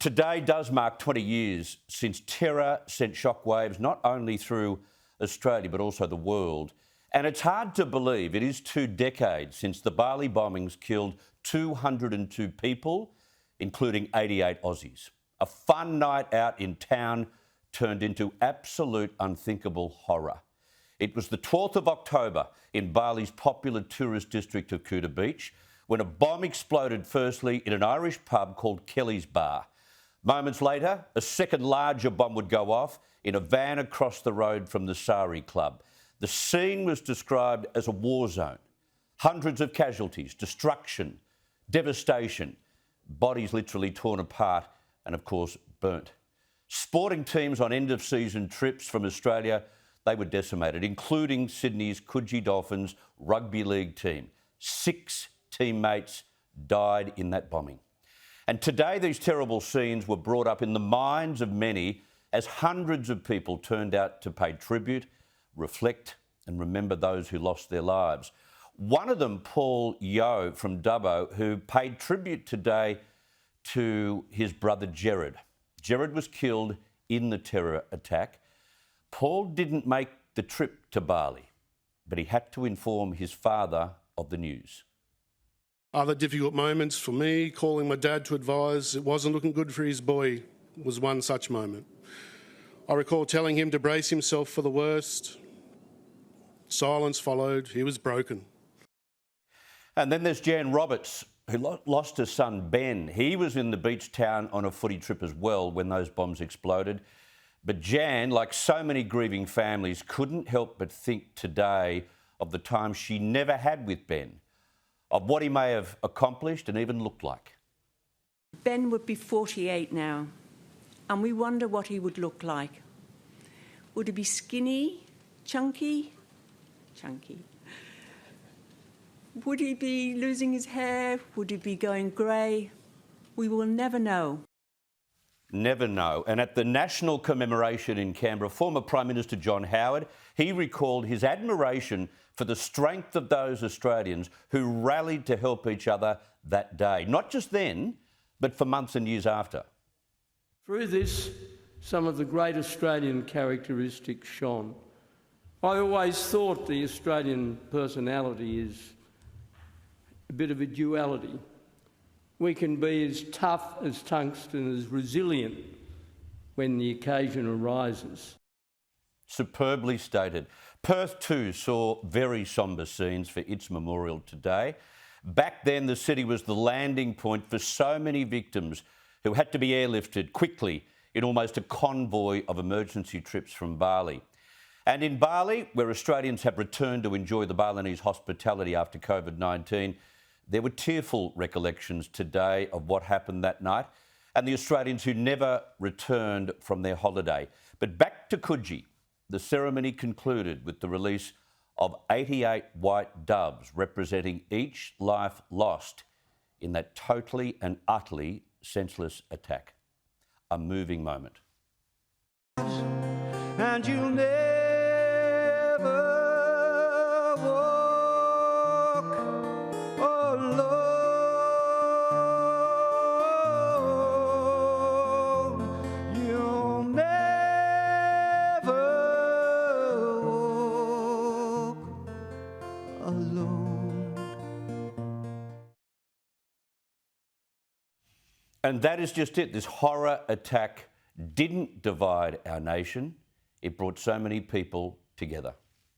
Today does mark 20 years since terror sent shockwaves not only through Australia but also the world. And it's hard to believe it is 2 decades since the Bali bombings killed 202 people, including 88 Aussies. A fun night out in town turned into absolute unthinkable horror. It was the 12th of October in Bali's popular tourist district of Kuta Beach when a bomb exploded firstly in an Irish pub called Kelly's Bar. Moments later, a second larger bomb would go off in a van across the road from the Sari Club. The scene was described as a war zone. Hundreds of casualties, destruction, devastation, bodies literally torn apart and, of course, burnt. Sporting teams on end-of-season trips from Australia, they were decimated, including Sydney's Coogee Dolphins rugby league team. 6 teammates died in that bombing. And today these terrible scenes were brought up in the minds of many as hundreds of people turned out to pay tribute, reflect and remember those who lost their lives. One of them, Paul Yeo from Dubbo, who paid tribute today to his brother Gerard. Gerard was killed in the terror attack. Paul didn't make the trip to Bali, but he had to inform his father of the news. Other difficult moments for me, calling my dad to advise it wasn't looking good for his boy, was one such moment. I recall telling him to brace himself for the worst. Silence followed. He was broken. And then there's Jan Roberts, who lost her son Ben. He was in the beach town on a footy trip as well when those bombs exploded. But Jan, like so many grieving families, couldn't help but think today of the time she never had with Ben, of what he may have accomplished and even looked like. Ben would be 48 now, and we wonder what he would look like. Would he be skinny, chunky? Chunky. Would he be losing his hair? Would he be going grey? We will never know. Never know. And at the national commemoration in Canberra, former Prime Minister John Howard, he recalled his admiration for the strength of those Australians who rallied to help each other that day. Not just then, but for months and years after. Through this, some of the great Australian characteristics shone. I always thought the Australian personality is a bit of a duality. We can be as tough as tungsten, as resilient when the occasion arises. Superbly stated. Perth too saw very sombre scenes for its memorial today. Back then the city was the landing point for so many victims who had to be airlifted quickly in almost a convoy of emergency trips from Bali. And in Bali, where Australians have returned to enjoy the Balinese hospitality after COVID-19, there were tearful recollections today of what happened that night and the Australians who never returned from their holiday. But back to Coogee, the ceremony concluded with the release of 88 white doves representing each life lost in that totally and utterly senseless attack. A moving moment. And you'll never walk alone. You'll never walk alone. And that is just it. This horror attack didn't divide our nation. It brought so many people together.